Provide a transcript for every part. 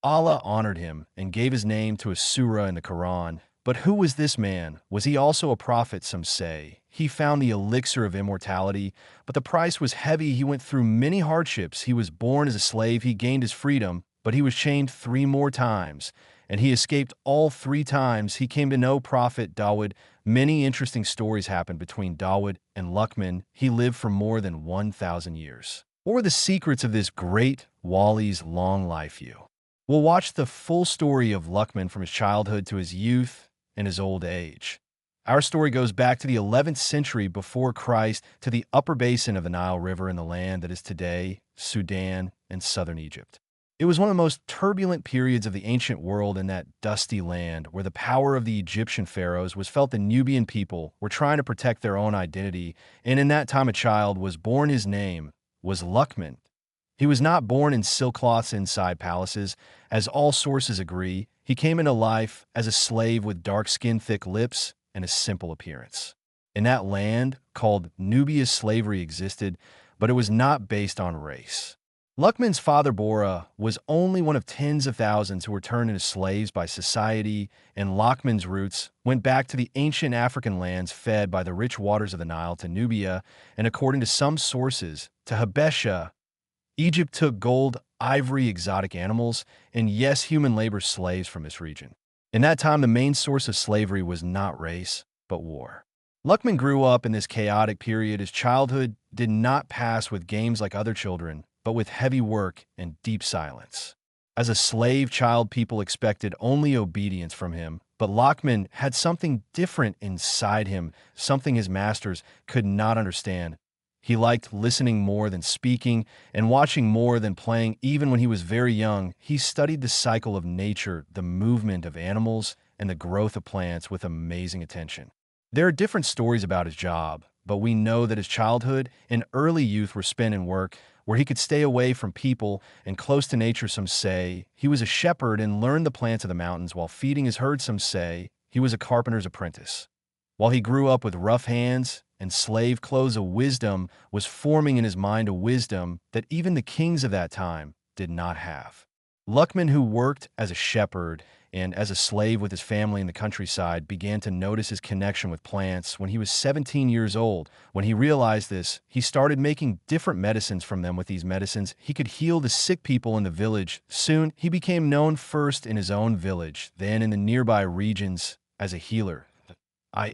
Allah honored him and gave his name to a surah in the Qur'an. But who was this man? Was he also a prophet, some say? He found the elixir of immortality, but the price was heavy. He went through many hardships. He was born as a slave. He gained his freedom, but he was chained 3 more times, and he escaped all 3 times. He came to know Prophet Dawud. Many interesting stories happened between Dawud and Luqman. He lived for more than 1,000 years. What were the secrets of this great Wali's long life? We'll watch the full story of Luqman from his childhood to his youth and his old age. Our story goes back to the 11th century before Christ, to the upper basin of the Nile River in the land that is today Sudan and southern Egypt. It was one of the most turbulent periods of the ancient world. In that dusty land where the power of the Egyptian pharaohs was felt, the Nubian people were trying to protect their own identity, and in that time a child was born. His name was Luqman. He was not born in silk cloths inside palaces. As all sources agree, he came into life as a slave with dark skin, thick lips, and a simple appearance. In that land called Nubia, slavery existed, but it was not based on race. Luqman's father, Bora, was only one of tens of thousands who were turned into slaves by society, and Luqman's roots went back to the ancient African lands fed by the rich waters of the Nile to Nubia, and according to some sources, to Habesha. Egypt took gold, ivory, exotic animals, and yes, human labor slaves from this region. In that time, the main source of slavery was not race, but war. Luqman grew up in this chaotic period. His childhood did not pass with games like other children, but with heavy work and deep silence. As a slave child, people expected only obedience from him, but Luqman had something different inside him, something his masters could not understand. He liked listening more than speaking and watching more than playing. Even when he was very young, he studied the cycle of nature, the movement of animals, and the growth of plants with amazing attention. There are different stories about his job, but we know that his childhood and early youth were spent in work where he could stay away from people and close to nature. Some say he was a shepherd and learned the plants of the mountains while feeding his herd. Some say he was a carpenter's apprentice. While he grew up with rough hands and slave clothes, a wisdom was forming in his mind, a wisdom that even the kings of that time did not have. Luqman, who worked as a shepherd and as a slave with his family in the countryside, began to notice his connection with plants when he was 17 years old. When he realized this, he started making different medicines from them. With these medicines, he could heal the sick people in the village. Soon, he became known first in his own village, then in the nearby regions as a healer.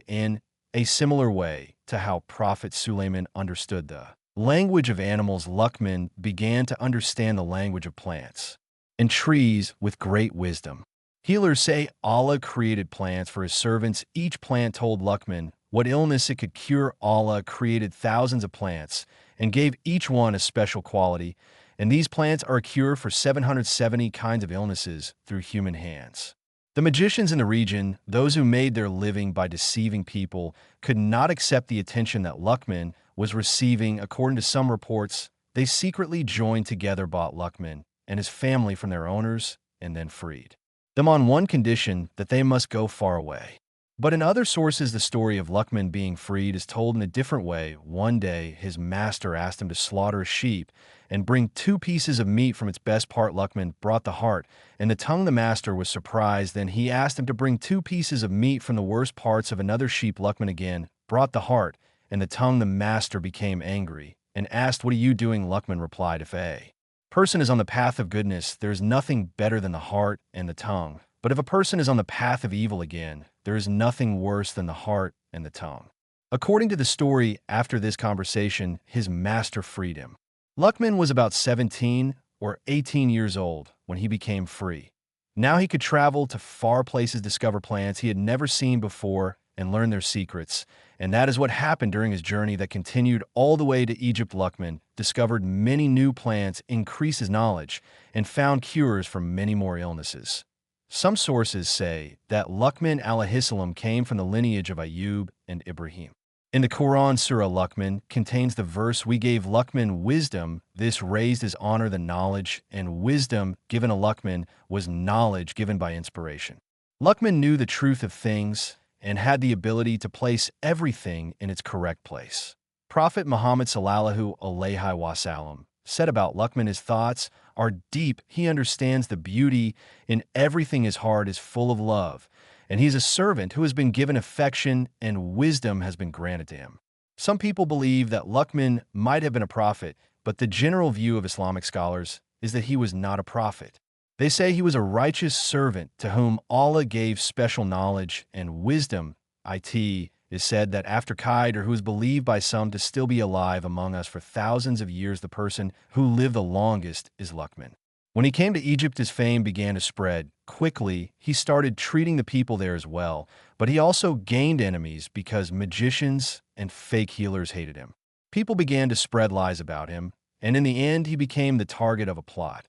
In a similar way to how Prophet Suleiman understood the language of animals, Luqman began to understand the language of plants and trees with great wisdom. Healers say Allah created plants for his servants. Each plant told Luqman what illness it could cure. Allah created thousands of plants and gave each one a special quality, and these plants are a cure for 770 kinds of illnesses through human hands. The magicians in the region, those who made their living by deceiving people, could not accept the attention that Luqman was receiving. According to some reports, they secretly joined together, bought Luqman and his family from their owners, and then freed them on one condition, that they must go far away. But in other sources, the story of Luqman being freed is told in a different way. One day, his master asked him to slaughter a sheep and bring 2 pieces of meat from its best part. Luqman brought the heart and the tongue. The master was surprised. Then he asked him to bring 2 pieces of meat from the worst parts of another sheep. Luqman again brought the heart and the tongue. The master became angry and asked, "What are you doing?" Luqman replied, "If a person is on the path of goodness, there is nothing better than the heart and the tongue. But if a person is on the path of evil, again, there is nothing worse than the heart and the tongue." According to the story, after this conversation, his master freed him. Luqman was about 17 or 18 years old when he became free. Now he could travel to far places, discover plants he had never seen before, and learn their secrets. And that is what happened during his journey that continued all the way to Egypt. Luqman discovered many new plants, increased his knowledge, and found cures for many more illnesses. Some sources say that Luqman alayhissalam came from the lineage of Ayub and Ibrahim. In the Qur'an, Surah Luqman contains the verse, "We gave Luqman wisdom." This raised his honor. The knowledge and wisdom given to Luqman was knowledge given by inspiration. Luqman knew the truth of things and had the ability to place everything in its correct place. Prophet Muhammad sallallahu alaihi wasallam said about Luqman, his thoughts are deep. He understands the beauty in everything. His heart is full of love, and he's a servant who has been given affection and wisdom has been granted to him. Some people believe that Luqman might have been a prophet, but the general view of Islamic scholars is that he was not a prophet. They say he was a righteous servant to whom Allah gave special knowledge and wisdom. It is said that after Qaid, or who is believed by some to still be alive among us for thousands of years, the person who lived the longest is Luqman. When he came to Egypt, his fame began to spread. Quickly, he started treating the people there as well, but he also gained enemies because magicians and fake healers hated him. People began to spread lies about him, and in the end, he became the target of a plot.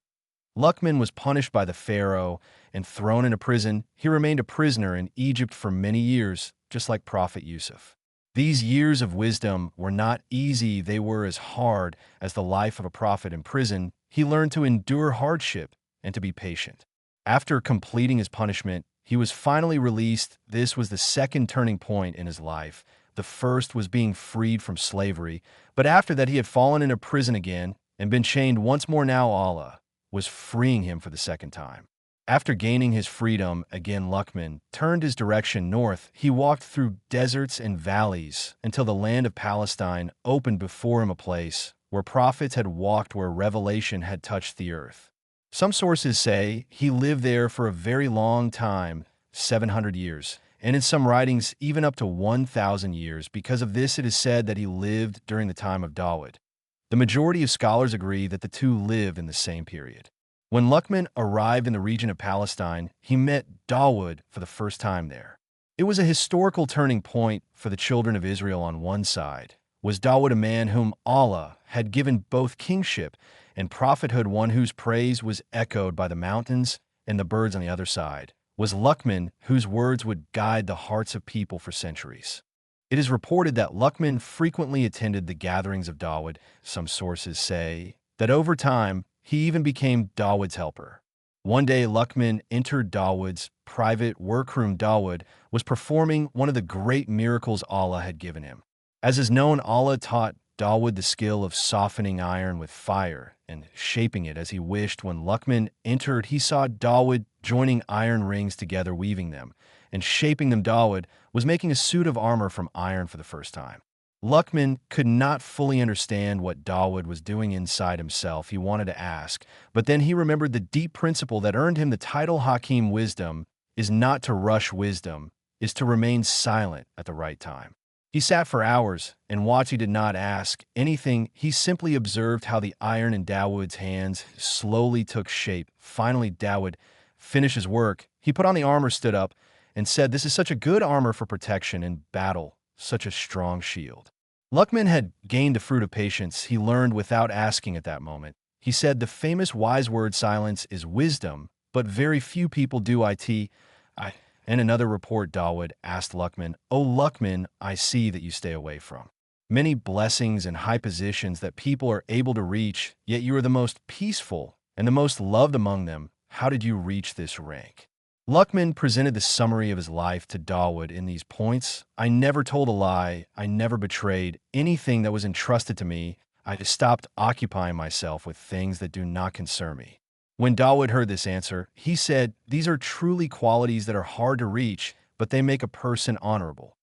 Luqman was punished by the pharaoh and thrown into prison. He remained a prisoner in Egypt for many years, just like Prophet Yusuf. These years of wisdom were not easy. They were as hard as the life of a prophet in prison. He learned to endure hardship and to be patient. After completing his punishment, he was finally released. This was the second turning point in his life. The first was being freed from slavery, but after that he had fallen into prison again and been chained once more. Now Allah was freeing him for the second time. After gaining his freedom, again Luqman turned his direction north. He walked through deserts and valleys until the land of Palestine opened before him, a place where prophets had walked, where revelation had touched the earth. Some sources say he lived there for a very long time, 700 years, and in some writings even up to 1,000 years. Because of this, it is said that he lived during the time of Dawud. The majority of scholars agree that the two lived in the same period. When Luqman arrived in the region of Palestine, he met Dawud for the first time there. It was a historical turning point for the children of Israel. On one side was Dawud, a man whom Allah had given both kingship and prophethood, one whose praise was echoed by the mountains and the birds. On the other side was Luqman, whose words would guide the hearts of people for centuries. It is reported that Luqman frequently attended the gatherings of Dawud. Some sources say that over time, he even became Dawud's helper. One day, Luqman entered Dawud's private workroom. Dawud was performing one of the great miracles Allah had given him. As is known, Allah taught Dawud the skill of softening iron with fire and shaping it as he wished. When Luqman entered, he saw Dawud joining iron rings together, weaving them and shaping them. Dawud was making a suit of armor from iron for the first time. Luqman could not fully understand what Dawud was doing inside himself. He wanted to ask, but then he remembered the deep principle that earned him the title Hakim. Wisdom is not to rush. Wisdom is to remain silent at the right time. He sat for hours and watched. He did not ask anything. He simply observed how the iron in Dawud's hands slowly took shape. Finally, Dawud finished his work. He put on the armor, stood up, and said, "This is such a good armor for protection in battle, such a strong shield." Luqman had gained the fruit of patience. He learned without asking at that moment. He said the famous wise word, silence is wisdom, but very few people do it. In another report, Dawud asked Luqman, "O Luqman, I see that you stay away from many blessings and high positions that people are able to reach, yet you are the most peaceful and the most loved among them. How did you reach this rank?" Luqman presented the summary of his life to Dawud in these points. "I never told a lie. I never betrayed anything that was entrusted to me. I stopped occupying myself with things that do not concern me." When Dawud heard this answer, he said, "These are truly qualities that are hard to reach, but they make a person honorable."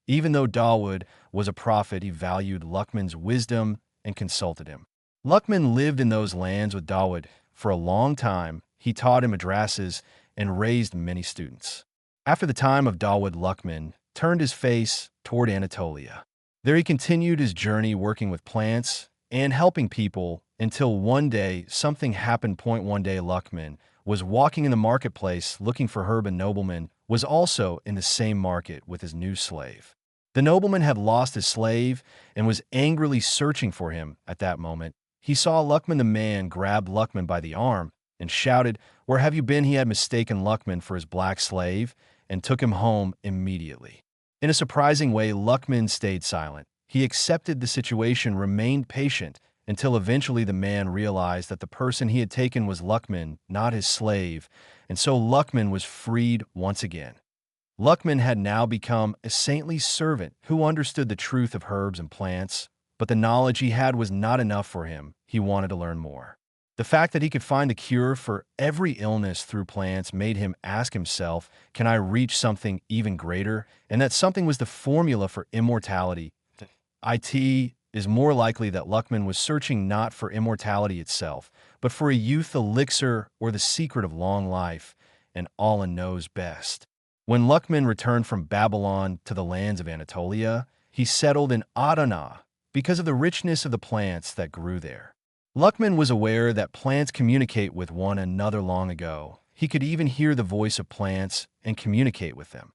Even though Dawud was a prophet, he valued Luqman's wisdom and consulted him. Luqman lived in those lands with Dawud for a long time. He taught in madrasas and raised many students. After the time of Dawud, Luqman turned his face toward Anatolia. There he continued his journey working with plants and helping people until one day something happened. One day Luqman was walking in the marketplace looking for herb. A nobleman was also in the same market with his new slave. The nobleman had lost his slave and was angrily searching for him. At that moment, he saw Luqman. The man grabbed Luqman by the arm and shouted, "Where have you been?" He had mistaken Luqman for his black slave and took him home immediately. In a surprising way, Luqman stayed silent. He accepted the situation, remained patient, until eventually the man realized that the person he had taken was Luqman, not his slave, and so Luqman was freed once again. Luqman had now become a saintly servant who understood the truth of herbs and plants, but the knowledge he had was not enough for him. He wanted to learn more. The fact that he could find the cure for every illness through plants made him ask himself, can I reach something even greater? And that something was the formula for immortality. It is more likely that Luqman was searching not for immortality itself, but for a youth elixir or the secret of long life, and Allah knows best. When Luqman returned from Babylon to the lands of Anatolia, he settled in Adana because of the richness of the plants that grew there. Luqman was aware that plants communicate with one another long ago. He could even hear the voice of plants and communicate with them.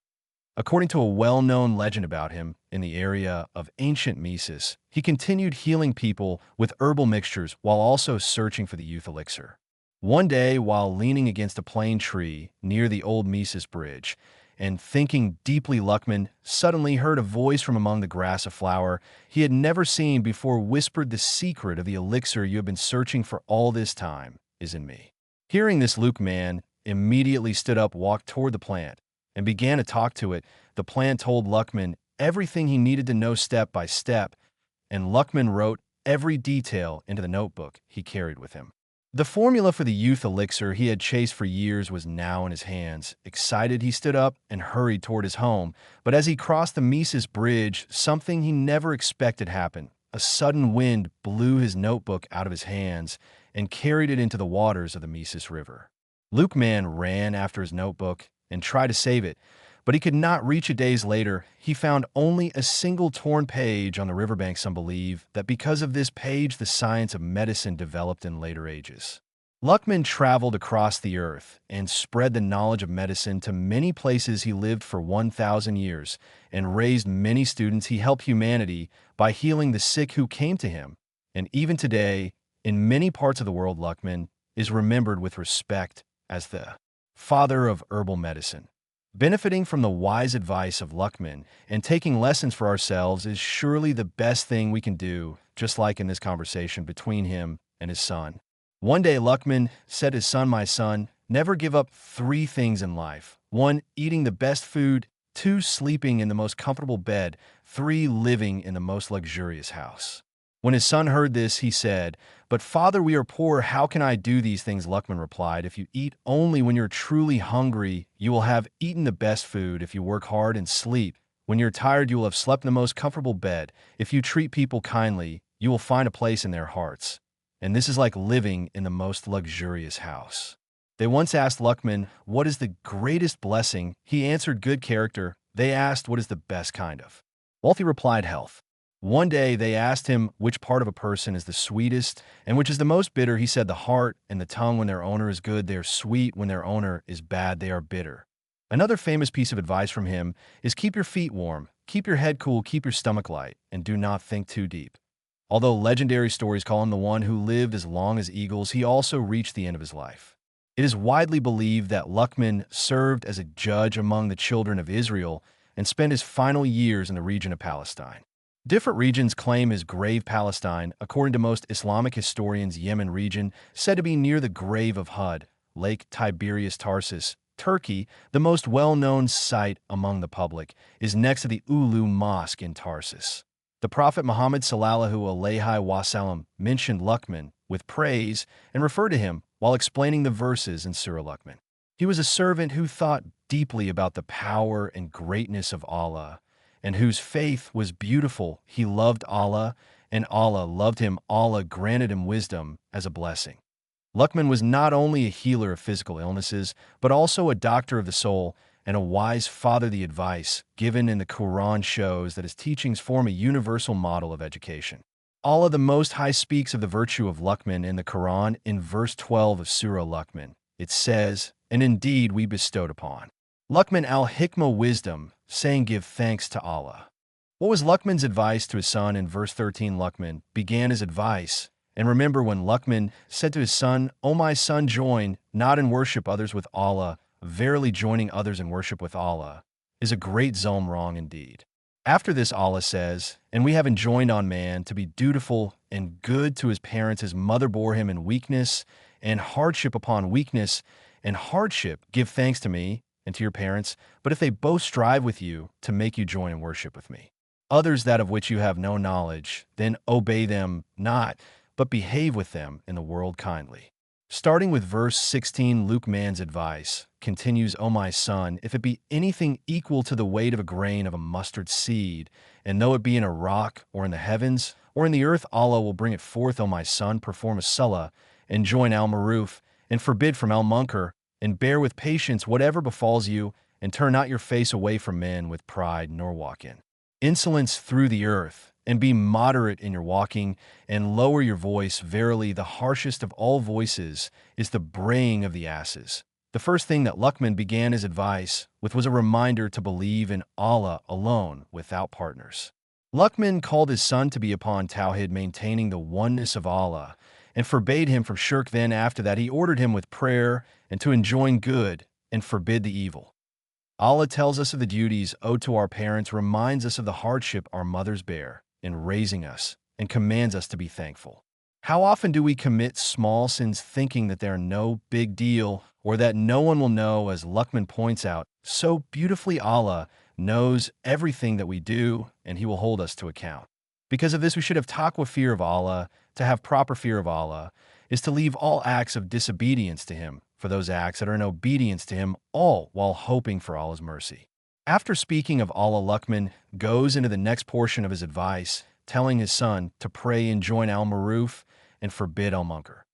According to a well-known legend about him in the area of ancient Mises, he continued healing people with herbal mixtures while also searching for the youth elixir. One day, while leaning against a plane tree near the old Mises bridge and thinking deeply, Luqman suddenly heard a voice from among the grass, a flower he had never seen before whispered, the secret of the elixir you have been searching for all this time is in me. Hearing this, Luqman immediately stood up, walked toward the plant, and began to talk to it. The plant told Luqman everything he needed to know step by step, and Luqman wrote every detail into the notebook he carried with him. The formula for the youth elixir he had chased for years was now in his hands. Excited, he stood up and hurried toward his home. But as he crossed the Mises bridge, something he never expected happened. A sudden wind blew his notebook out of his hands and carried it into the waters of the Mises River. Luqman ran after his notebook and tried to save it, but he could not reach it. Days later, he found only a single torn page on the riverbank. Some believe that because of this page, the science of medicine developed in later ages. Luqman traveled across the earth and spread the knowledge of medicine to many places. He lived for 1,000 years and raised many students. He helped humanity by healing the sick who came to him. And even today, in many parts of the world, Luqman is remembered with respect as the father of herbal medicine. Benefiting from the wise advice of Luqman and taking lessons for ourselves is surely the best thing we can do, just like in this conversation between him and his son. One day, Luqman said to his son, my son, never give up 3 things in life. 1, eating the best food. 2, sleeping in the most comfortable bed. 3, living in the most luxurious house. When his son heard this, he said, but father, we are poor. How can I do these things? Luqman replied, if you eat only when you're truly hungry, you will have eaten the best food. If you work hard and sleep, when you're tired, you will have slept in the most comfortable bed. If you treat people kindly, you will find a place in their hearts. And this is like living in the most luxurious house. They once asked Luqman, what is the greatest blessing? He answered, good character. They asked, what is the best kind of wealth? He replied, health. One day they asked him which part of a person is the sweetest and which is the most bitter. He said, the heart and the tongue. When their owner is good, they are sweet. When their owner is bad, they are bitter. Another famous piece of advice from him is keep your feet warm, keep your head cool, keep your stomach light, and do not think too deep. Although legendary stories call him the one who lived as long as eagles, he also reached the end of his life. It is widely believed that Luqman served as a judge among the children of Israel and spent his final years in the region of Palestine. Different regions claim his grave. Palestine, according to most Islamic historians, Yemen region, said to be near the grave of Hud, Lake Tiberias, Tarsus. Turkey, the most well-known site among the public, is next to the Ulu Mosque in Tarsus. The Prophet Muhammad sallallahu alaihi wasallam mentioned Luqman with praise and referred to him while explaining the verses in Surah Luqman. He was a servant who thought deeply about the power and greatness of Allah, and whose faith was beautiful. He loved Allah, and Allah loved him. Allah granted him wisdom as a blessing. Luqman was not only a healer of physical illnesses, but also a doctor of the soul and a wise father. The advice given in the Qur'an shows that his teachings form a universal model of education. Allah the Most High speaks of the virtue of Luqman in the Qur'an in verse 12 of Surah Luqman. It says, and indeed we bestowed upon Luqman al-hikmah, wisdom, saying, give thanks to Allah. What was Luqman's advice to his son? In verse 13, Luqman began his advice. And remember when Luqman said to his son, O my son, join not in worship others with Allah. Verily joining others in worship with Allah is a great zulm, wrong indeed. After this, Allah says, and we have enjoined on man to be dutiful and good to his parents. His mother bore him in weakness and hardship upon weakness and hardship. Give thanks to me and to your parents, but if they both strive with you to make you join in worship with me, others that of which you have no knowledge, then obey them not, but behave with them in the world kindly. Starting with verse 16, Luqman's advice continues, O my son, if it be anything equal to the weight of a grain of a mustard seed, and though it be in a rock, or in the heavens, or in the earth, Allah will bring it forth, O my son, perform a salah, and join al-maruf, and forbid from al-munkar, and bear with patience whatever befalls you, and turn not your face away from men with pride, nor walk in insolence through the earth, and be moderate in your walking, and lower your voice. Verily, the harshest of all voices is the braying of the asses. The first thing that Luqman began his advice with was a reminder to believe in Allah alone, without partners. Luqman called his son to be upon Tawhid, maintaining the oneness of Allah, and forbade him from shirk. Then after that he ordered him with prayer and to enjoin good and forbid the evil. Allah tells us of the duties owed to our parents, reminds us of the hardship our mothers bear in raising us, and commands us to be thankful. How often do we commit small sins thinking that they're no big deal or that no one will know? As Luqman points out so beautifully, Allah knows everything that we do, and He will hold us to account. Because of this, we should have taqwa, fear of Allah. To have proper fear of Allah is to leave all acts of disobedience to Him, for those acts that are in obedience to Him, all while hoping for Allah's mercy. After speaking of Allah, Luqman goes into the next portion of his advice, telling his son to pray, enjoin al-maruf, and forbid al-munkar.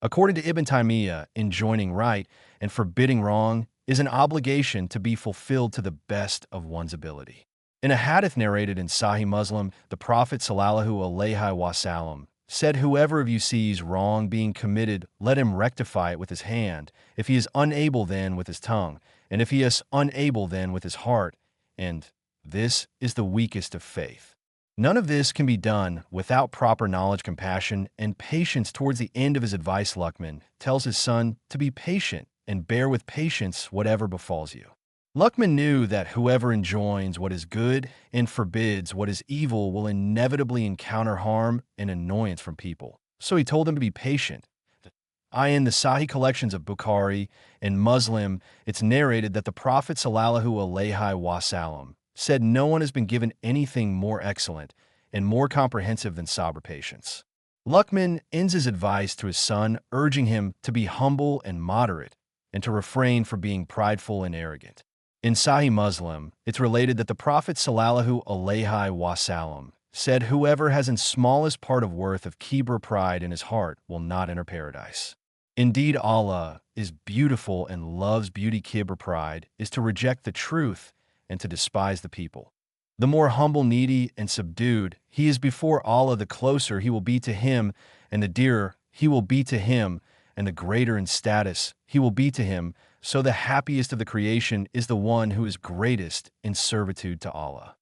According to Ibn Taymiyyah, enjoining right and forbidding wrong is an obligation to be fulfilled to the best of one's ability. In a hadith narrated in Sahih Muslim, the Prophet sallallahu alaihi wasallam said, whoever of you sees wrong being committed, let him rectify it with his hand. If he is unable, then with his tongue. And if he is unable, then with his heart. And this is the weakest of faith. None of this can be done without proper knowledge, compassion, and patience. Towards the end of his advice, Luqman tells his son to be patient and bear with patience whatever befalls you. Luqman knew that whoever enjoins what is good and forbids what is evil will inevitably encounter harm and annoyance from people. So he told them to be patient. In the Sahih collections of Bukhari and Muslim, it's narrated that the Prophet sallallahu alaihi wasallam said, no one has been given anything more excellent and more comprehensive than sabr, patience. Luqman ends his advice to his son, urging him to be humble and moderate and to refrain from being prideful and arrogant. In Sahih Muslim, it's related that the Prophet sallallahu alaihi wasallam said, whoever has in smallest part of worth of kibr, pride in his heart, will not enter paradise. Indeed, Allah is beautiful and loves beauty. Kibr, pride, is to reject the truth and to despise the people. The more humble, needy, and subdued he is before Allah, the closer he will be to Him, and the dearer he will be to Him, and the greater in status he will be to Him. So the happiest of the creation is the one who is greatest in servitude to Allah.